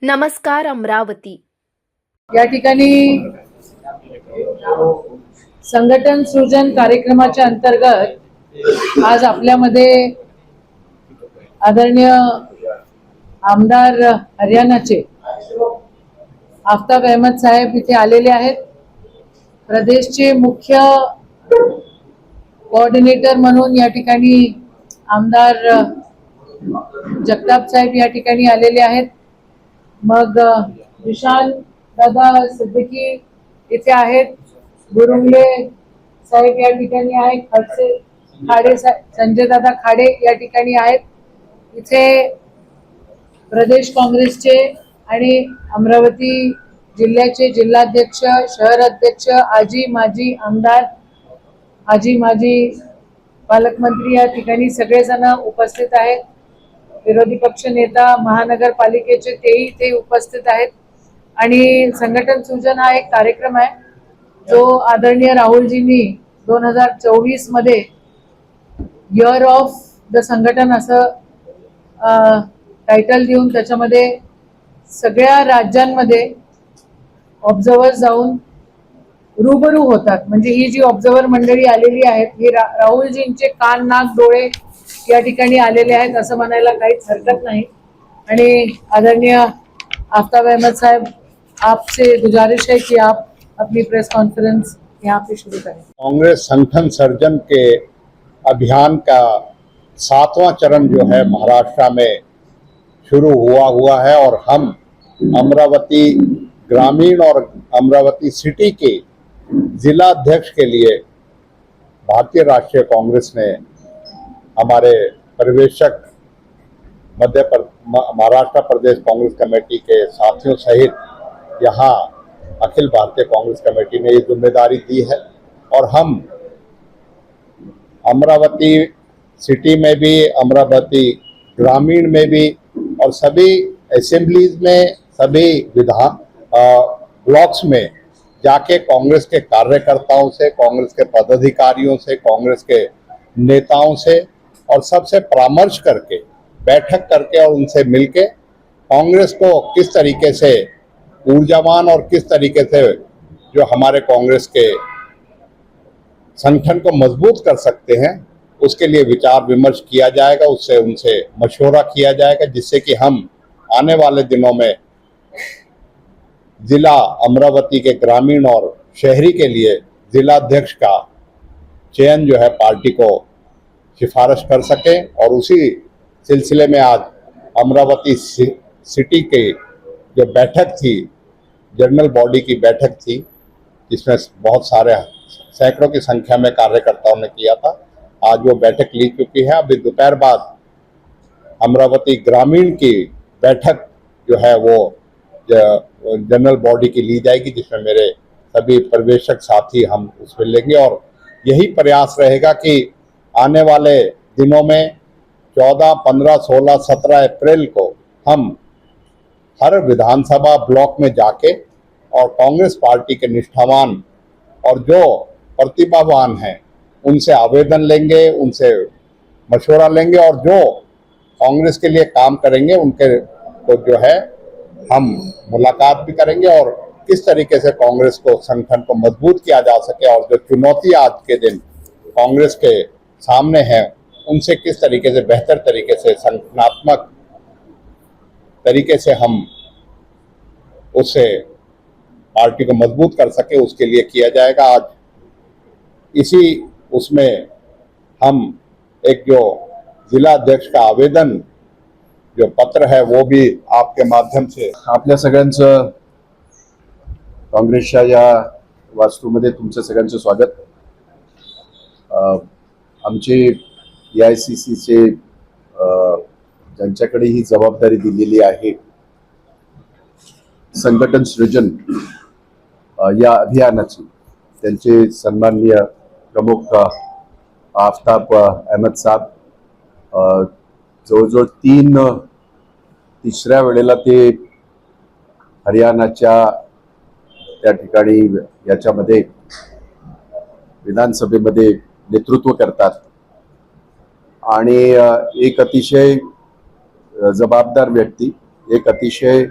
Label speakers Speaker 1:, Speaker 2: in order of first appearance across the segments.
Speaker 1: नमस्कार अमरावती।
Speaker 2: या ठिकाणी संघटन सृजन कार्यक्रमाच्या अंतर्गत आज आपल्यामध्ये आदरणीय आमदार हरियाणाचे आफ्ताब अहमद साहेब इथे आलेले आहेत। प्रदेशचे मुख्य कोऑर्डिनेटर म्हणून या ठिकाणी आमदार जगताप साहेब या ठिकाणी आलेले आहेत। मग विशाल दादा सिद्दीकी इथे आहेत, गुरुंगले साहेब या ठिकाणी आहेत, खडसे खाडे संजय दादा खाडे या ठिकाणी आहेत। इथे प्रदेश काँग्रेसचे आणि अमरावती जिल्ह्याचे जिल्हाध्यक्ष, शहर अध्यक्ष, आजी माजी आमदार, आजी माजी पालकमंत्री या ठिकाणी सगळेजण उपस्थित आहेत। विरोधी पक्ष नेता महानगरपालिकेचे तेही इथे उपस्थित आहेत। आणि संघटन सूचन हा एक कार्यक्रम आहे जो आदरणीय राहुलजींनी 2024 मध्ये इयर ऑफ द संघटन असं टायटल देऊन त्याच्यामध्ये सगळ्या राज्यांमध्ये ऑब्झर्वर जाऊन रूबरू होतात। म्हणजे ही जी ऑब्झर्वर मंडळी आलेली आहेत ही राहुलजींचे कान नाक डोळे या ठिकाणी आलेले आहेत असं म्हणायला काहीच हरकत नाही। आणि आदरणीय आफ्ताब अहमद साहब, आपसे गुजारिश है कि आप अपनी प्रेस कॉन्फ्रेंस यहाँ पे शुरू करें।
Speaker 3: कांग्रेस संगठन सर्जन के अभियान का 7वां चरण जो है महाराष्ट्र में शुरू हुआ है और हम अमरावती ग्रामीण और अमरावती सिटी के जिला अध्यक्ष के लिए भारतीय राष्ट्रीय कांग्रेस ने हमारे पर्यवेक्षक महाराष्ट्र प्रदेश कांग्रेस कमेटी के साथियों सहित यहाँ अखिल भारतीय कांग्रेस कमेटी ने ये जिम्मेदारी दी है। और हम अमरावती सिटी में भी, अमरावती ग्रामीण में भी और सभी असेंबलीज में, सभी विधान ब्लॉक्स में जाके कांग्रेस के कार्यकर्ताओं से, कांग्रेस के पदाधिकारियों से, कांग्रेस के नेताओं से और सबसे परामर्श करके, बैठक करके और उनसे मिलके कांग्रेस को किस तरीके से ऊर्जावान और किस तरीके से जो हमारे कांग्रेस के संगठन को मजबूत कर सकते हैं उसके लिए विचार विमर्श किया जाएगा। उससे उनसे मशवरा किया जाएगा जिससे कि हम आने वाले दिनों में जिला अमरावती के ग्रामीण और शहरी के लिए जिला अध्यक्ष का चयन जो है पार्टी को सिफारिश कर सके। और उसी सिलसिले में आज अमरावती सिटी के जो बैठक थी, जनरल बॉडी की बैठक थी जिसमें बहुत सारे सैकड़ों की संख्या में कार्यकर्ताओं ने किया था, आज वो बैठक ली चुकी है। अभी दोपहर बाद अमरावती ग्रामीण की बैठक जो है वो जनरल बॉडी की ली जाएगी जिसमें मेरे सभी पर्यवेक्षक साथी हम उसमें लेंगे। और यही प्रयास रहेगा कि आने वाले दिनों में 14, 15, 16, 17 अप्रैल को हम हर विधानसभा ब्लॉक में जाके और कांग्रेस पार्टी के निष्ठावान और जो प्रतिभावान हैं उनसे आवेदन लेंगे, उनसे मशवरा लेंगे और जो कांग्रेस के लिए काम करेंगे उनके तो जो है हम मुलाकात भी करेंगे और किस तरीके से कांग्रेस को संगठन को मजबूत किया जा सके और जो चुनौती आज के दिन कांग्रेस के सामने है उनसे किस तरीके से बेहतर तरीके से संगठनात्मक तरीके से हम उससे पार्टी को मजबूत कर सके उसके लिए किया जाएगा। आज इसी उसमें हम एक जो जिला अध्यक्ष का आवेदन जो पत्र है वो भी आपके माध्यम से
Speaker 4: आपल्या सगळ्यांचं काँग्रेसच्या या वास्तूमध्ये तुमचं सगळ्यांचं स्वागत। आमचे AICCचे ज्यांच्याकडे ही जबाबदारी दिलेली आहे संघटन सृजन या अभियानाची, त्यांचे सन्माननीय प्रमुख आफ्ताब अहमद साहब जवळजवळ तिसऱ्या वेळेला ते हरियाणाच्या त्या ठिकाणी याच्यामध्ये विधानसभेमध्ये नेतृत्व करतात आणि एक अतिशय जबाबदार व्यक्ती, एक अतिशय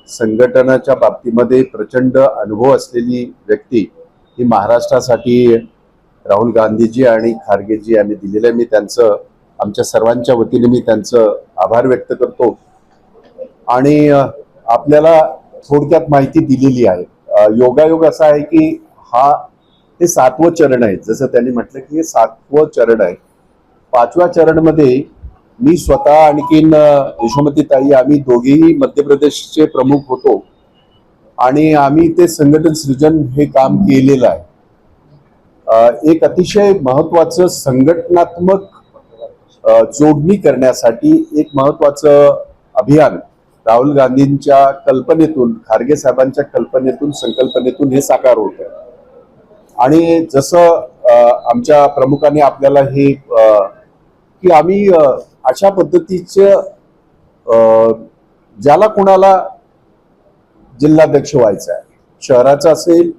Speaker 4: संघटनाच्या बाबतीमध्ये प्रचंड अनुभव असलेली व्यक्ती ही महाराष्ट्रासाठी राहुल गांधीजी आणि खारगेजी यांनी दिलेलं आहे. मी त्यांचं आमच्या सर्वांच्या वतीने मी त्यांचं आभार व्यक्त करतो. आणि आपल्याला थोडक्यात माहिती दिलेली आहे. योगायोग असा आहे की हे 7वं चरण आहे. जसं त्यांनी म्हटलं की हे 7वं चरण आहे. 5व्या चरणमध्ये मी स्वतः आणखीन यशोमती ताई आम्ही दोघेही मध्य प्रदेशचे प्रमुख होतो आणि आम्ही ते संघटन सृजन हे काम केलेलं आहे. एक अतिशय महत्वाचं संघटनात्मक जोडणी करण्यासाठी एक महत्वाचं अभियान राहुल गांधींच्या कल्पनेतून, खारगे साहेबांच्या कल्पनेतून, संकल्पनेतून हे साकार होत आहे. आणि जसं आमच्या प्रमुखांनी आपल्याला हे की आम्ही अशा पद्धतीचे ज्याला कोणाला जिल्हाध्यक्ष व्हायचं आहे, शहराचा असेल,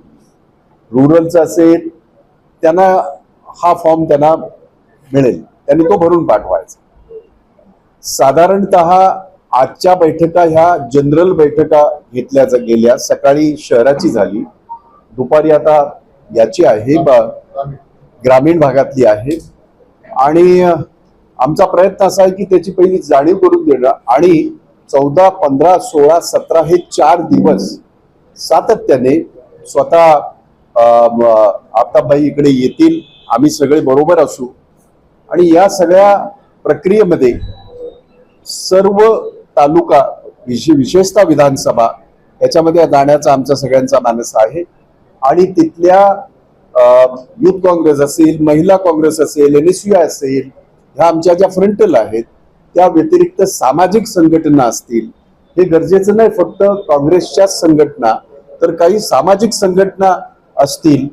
Speaker 4: रुरलचा असेल, त्यांना हा फॉर्म त्यांना मिळेल, त्यांनी तो भरून पाठवायचा. साधारणतः आजच्या बैठका ह्या जनरल बैठका घेतल्या गेल्या. सकाळी शहराची झाली, दुपारी आता याची आहे ग्रामीण भागातली आहे. आणि आमचा प्रयत्न असा आहे की त्याची पहिली जाणीव करून देणं आणि 14, 15, 16, 17 हे 4 दिवस सातत्याने स्वतः आफताबभाई इकडे येतील, आम्ही सगळे बरोबर असू आणि या सगळ्या प्रक्रियेमध्ये सर्व तालुका विशेषतः विधानसभा याच्यामध्ये जाण्याचा आमचा सगळ्यांचा मानस आहे. आणि तिथल्या युथ काँग्रेस असेल, महिला काँग्रेस असेल, NSUI असेल, ह्या आमच्या ज्या फ्रंटल आहेत, त्या व्यतिरिक्त सामाजिक संघटना असतील. हे गरजेचं नाही फक्त काँग्रेसच्या संघटना, तर काही सामाजिक संघटना असतील